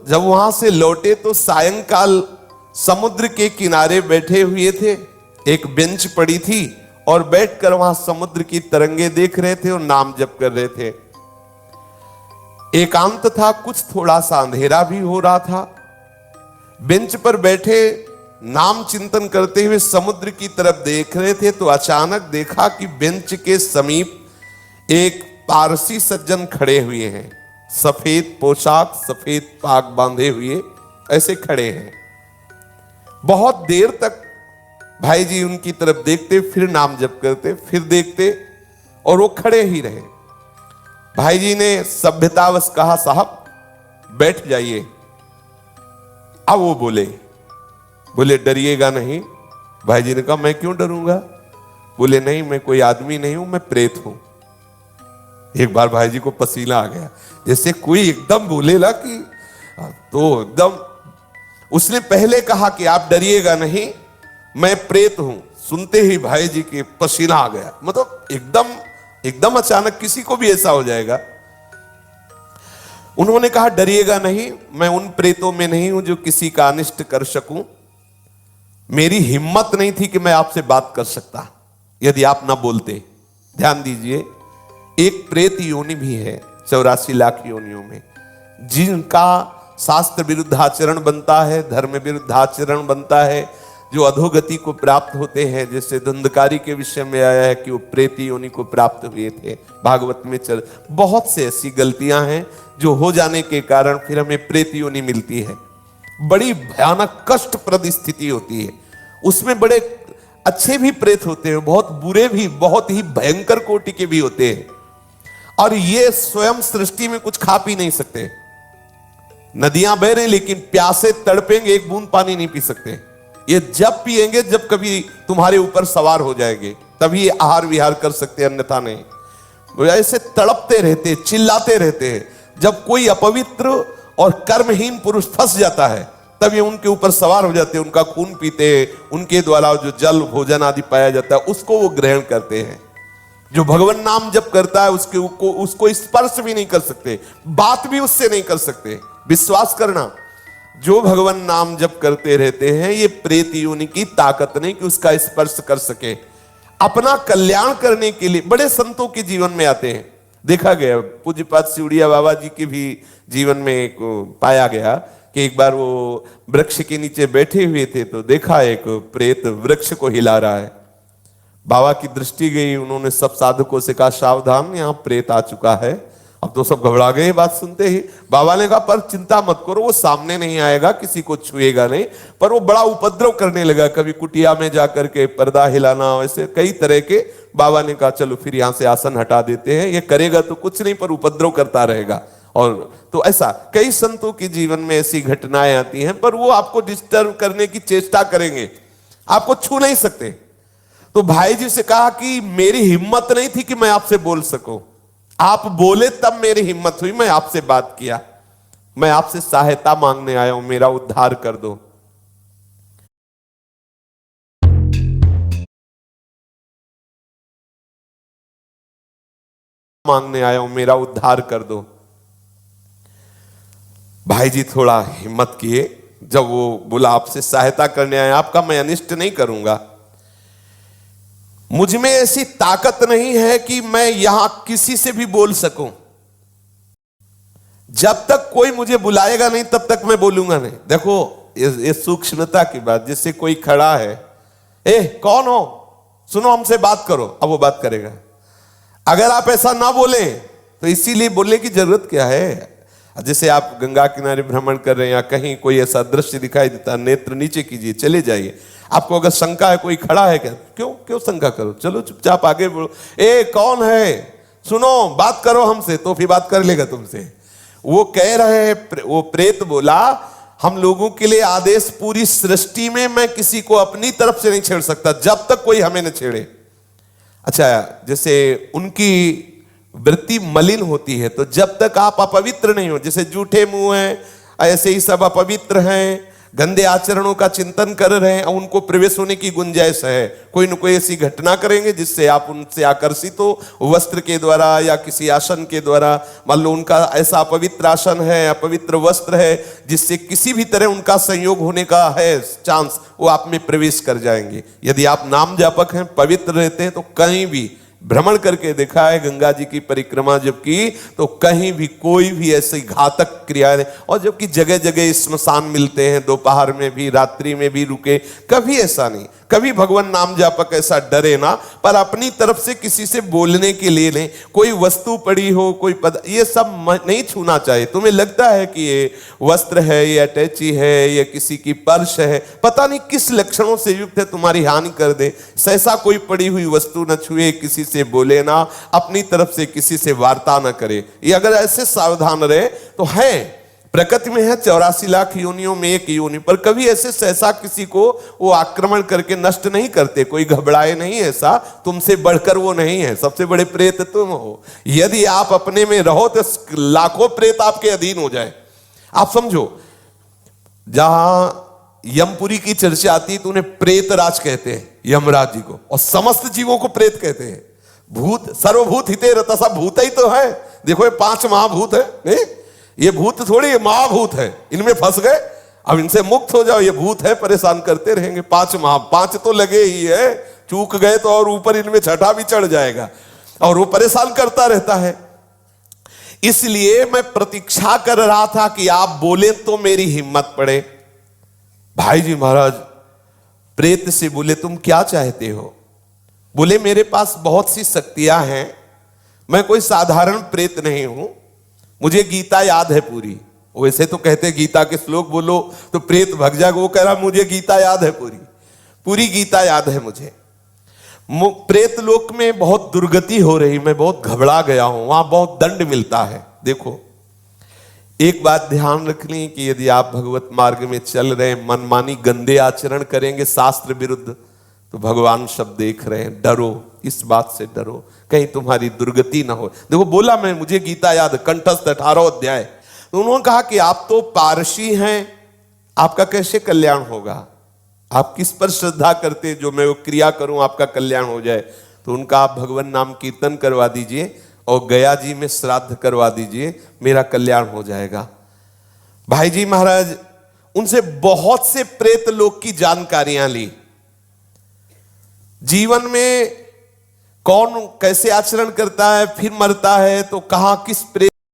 जब वहां से लौटे तो सायंकाल समुद्र के किनारे बैठे हुए थे। एक बेंच पड़ी थी और बैठकर वहां समुद्र की तरंगे देख रहे थे और नाम जप कर रहे थे। एकांत था, कुछ थोड़ा सा अंधेरा भी हो रहा था। बेंच पर बैठे नाम चिंतन करते हुए समुद्र की तरफ देख रहे थे तो अचानक देखा कि बेंच के समीप एक पारसी सज्जन खड़े हुए हैं। सफेद पोशाक, सफेद पाग बांधे हुए ऐसे खड़े हैं। बहुत देर तक भाई जी उनकी तरफ देखते, फिर नाम जप करते, फिर देखते और वो खड़े ही रहे। भाई जी ने सभ्यतावश कहा, साहब बैठ जाइए। अब वो बोले डरिएगा नहीं। भाई जी ने कहा, मैं क्यों डरूंगा? बोले नहीं, मैं कोई आदमी नहीं हूं, मैं प्रेत हूं। एक बार भाई जी को पसीना आ गया, जैसे कोई एकदम बोलेला कि तो एकदम। उसने पहले कहा कि आप डरिएगा नहीं, मैं प्रेत हूं। सुनते ही भाई जी के पसीना आ गया। मतलब एकदम अचानक किसी को भी ऐसा हो जाएगा। उन्होंने कहा, डरिएगा नहीं, मैं उन प्रेतों में नहीं हूं जो किसी का अनिष्ट कर सकूं। मेरी हिम्मत नहीं थी कि मैं आपसे बात कर सकता यदि आप ना बोलते। ध्यान दीजिए, एक प्रेत योनि भी है 84 लाख योनियों में, जिनका शास्त्र विरुद्ध आचरण बनता है, धर्म विरुद्ध आचरण बनता है, जो अधोगति को प्राप्त होते हैं। जैसे धुंधकारी के विषय में आया है कि वो प्रेत योनि को प्राप्त हुए थे। भागवत में बहुत से ऐसी गलतियां हैं जो हो जाने के कारण फिर हमें प्रेत योनि मिलती है। बड़ी भयानक कष्टप्रद स्थिति होती है। उसमें बड़े अच्छे भी प्रेत होते हैं, बहुत बुरे भी, बहुत ही भयंकर कोटि के भी होते हैं। और ये स्वयं सृष्टि में कुछ खा पी नहीं सकते। नदियां बह रही लेकिन प्यासे तड़पेंगे, एक बूंद पानी नहीं पी सकते। ये जब पिएंगे जब कभी तुम्हारे ऊपर सवार हो जाएंगे, तभी ये आहार विहार कर सकते हैं, अन्यथा नहीं। ऐसे तड़पते रहते, चिल्लाते रहते हैं। जब कोई अपवित्र और कर्महीन पुरुष फंस जाता है तब ये उनके ऊपर सवार हो जाते हैं, उनका खून पीते हैं, उनके द्वारा जो जल भोजन आदि पाया जाता है उसको वो ग्रहण करते हैं। जो भगवान नाम जप करता है उसको स्पर्श भी नहीं कर सकते, बात भी उससे नहीं कर सकते। विश्वास करना, जो भगवान नाम जप करते रहते हैं, ये प्रेत योनि की ताकत नहीं कि उसका स्पर्श कर सके। अपना कल्याण करने के लिए बड़े संतों के जीवन में आते हैं। देखा गया पूज्यपाद सिउड़िया बाबा जी के भी जीवन में एक पाया गया कि एक बार वो वृक्ष के नीचे बैठे हुए थे तो देखा एक प्रेत वृक्ष को हिला रहा है। बाबा की दृष्टि गई, उन्होंने सब साधकों से कहा, सावधान, यहाँ प्रेत आ चुका है। अब तो सब घबरा गए बात सुनते ही। बाबा ने कहा, पर चिंता मत करो, वो सामने नहीं आएगा, किसी को छुएगा नहीं। पर वो बड़ा उपद्रव करने लगा, कभी कुटिया में जाकर के पर्दा हिलाना, ऐसे कई तरह के। बाबा ने कहा, चलो फिर यहां से आसन हटा देते हैं, ये करेगा तो कुछ नहीं पर उपद्रव करता रहेगा। और तो ऐसा कई संतों के जीवन में ऐसी घटनाएं आती हैं, पर वो आपको डिस्टर्ब करने की चेष्टा करेंगे, आपको छू नहीं सकते। तो भाई जी से कहा कि मेरी हिम्मत नहीं थी कि मैं आपसे बोल सकूं, आप बोले तब मेरी हिम्मत हुई, मैं आपसे बात किया। मैं आपसे सहायता मांगने आया हूं, मेरा उद्धार कर दो। मांगने आया हूं, मेरा उद्धार कर दो। भाई जी थोड़ा हिम्मत किए। जब वो बोला, आपसे सहायता करने आया, आपका मैं अनिष्ट नहीं करूंगा, मुझ में ऐसी ताकत नहीं है कि मैं यहां किसी से भी बोल सकूं। जब तक कोई मुझे बुलाएगा नहीं तब तक मैं बोलूंगा नहीं। देखो ये सूक्ष्मता की बात। जैसे कोई खड़ा है, ए कौन हो, सुनो हमसे बात करो, अब वो बात करेगा। अगर आप ऐसा ना बोले तो इसीलिए बोलने की जरूरत क्या है। जैसे आप गंगा किनारे भ्रमण कर रहे हैं या कहीं कोई ऐसा दृश्य दिखाई देता, नेत्र नीचे कीजिए, चले जाइए। आपको अगर शंका है, कोई खड़ा है क्या, क्यों शंका करो, चलो चुपचाप आगे बढ़ो। ए कौन है, सुनो बात करो हमसे, तो फिर बात कर लेगा तुमसे। वो कह रहे हैं, वो प्रेत बोला, हम लोगों के लिए आदेश, पूरी सृष्टि में मैं किसी को अपनी तरफ से नहीं छेड़ सकता जब तक कोई हमें न छेड़े। अच्छा, जैसे उनकी वृत्ति मलिन होती है, तो जब तक आप अपवित्र नहीं हो, जैसे जूठे मुंह हैं, ऐसे ही सब अपवित्र हैं, गंदे आचरणों का चिंतन कर रहे हैं, उनको प्रवेश होने की गुंजाइश है। कोई न कोई ऐसी घटना करेंगे जिससे आप उनसे आकर्षित हो, वस्त्र के द्वारा या किसी आसन के द्वारा। मान लो उनका ऐसा अपवित्र आसन है, अपवित्र वस्त्र है, जिससे किसी भी तरह उनका संयोग होने का है चांस, वो आप में प्रवेश कर जाएंगे। यदि आप नाम जापक हैं, पवित्र रहते हैं, तो कहीं भी भ्रमण करके देखा है, गंगा जी की परिक्रमा जब की, तो कहीं भी कोई भी ऐसी घातक क्रिया नहीं। और जबकि जगह जगह स्मशान मिलते हैं, दोपहर में भी, रात्रि में भी रुके, कभी ऐसा नहीं। कभी भगवान नाम जापक ऐसा डरे ना, पर अपनी तरफ से किसी से बोलने के लिए नहीं। कोई वस्तु पड़ी हो, कोई पद, ये सब नहीं छूना चाहिए। तुम्हें लगता है कि ये वस्त्र है, ये अटैची है, ये किसी की पर्स है, पता नहीं किस लक्षणों से युक्त है, तुम्हारी हानि कर दे, ऐसा कोई पड़ी हुई वस्तु न छुए, किसी से बोले ना, अपनी तरफ से किसी से वार्ता न करे। ये अगर ऐसे सावधान रहे तो है। प्रकृति में है 84 लाख योनियों में एक योनि, पर कभी ऐसे सहसा किसी को वो आक्रमण करके नष्ट नहीं करते। कोई घबराए नहीं, ऐसा तुमसे बढ़कर वो नहीं है। सबसे बड़े प्रेत तुम हो। यदि आप अपने में रहो तो लाखों प्रेत आपके अधीन हो जाए। आप समझो, जहां यमपुरी की चर्चा आती है तो उन्हें प्रेत राज कहते हैं, यमराज जी को, और समस्त जीवों को प्रेत कहते हैं। भूत सर्वभूत हिते रता, सब भूत ही तो है। देखो ये 5 महाभूत है, नहीं ये भूत थोड़ी, ये महाभूत है। इनमें फंस गए, अब इनसे मुक्त हो जाओ। ये भूत है, परेशान करते रहेंगे। 5 तो लगे ही है, चूक गए तो और ऊपर इनमें छठा भी चढ़ जाएगा, और वो परेशान करता रहता है। इसलिए मैं प्रतीक्षा कर रहा था कि आप बोले तो मेरी हिम्मत पड़े। भाई जी महाराज प्रेत से बोले, तुम क्या चाहते हो? बोले, मेरे पास बहुत सी शक्तियां हैं, मैं कोई साधारण प्रेत नहीं हूं, मुझे गीता याद है पूरी। वैसे तो कहते गीता के श्लोक बोलो तो प्रेत भग जाएगा, वो कह रहा मुझे गीता याद है पूरी, पूरी गीता याद है मुझे। प्रेत लोक में बहुत दुर्गति हो रही, मैं बहुत घबरा गया हूं, वहां बहुत दंड मिलता है। देखो एक बात ध्यान रख ली कि यदि आप भगवत मार्ग में चल रहे हैं, मनमानी गंदे आचरण करेंगे शास्त्र विरुद्ध, तो भगवान सब देख रहे हैं। डरो, इस बात से डरो, कहीं तुम्हारी दुर्गति ना हो। देखो बोला मैं, मुझे गीता याद, कंठस्थ 18 अध्याय। तो उन्होंने कहा कि आप तो पारसी हैं, आपका कैसे कल्याण होगा? आप किस पर श्रद्धा करते जो मैं वो क्रिया करूं आपका कल्याण हो जाए? तो उनका आप भगवान नाम कीर्तन करवा दीजिए और गया जी में श्राद्ध करवा दीजिए, मेरा कल्याण हो जाएगा। भाई जी महाराज उनसे बहुत से प्रेत लोक की जानकारियां ली। जीवन में कौन कैसे आचरण करता है, फिर मरता है तो कहां किस प्रेत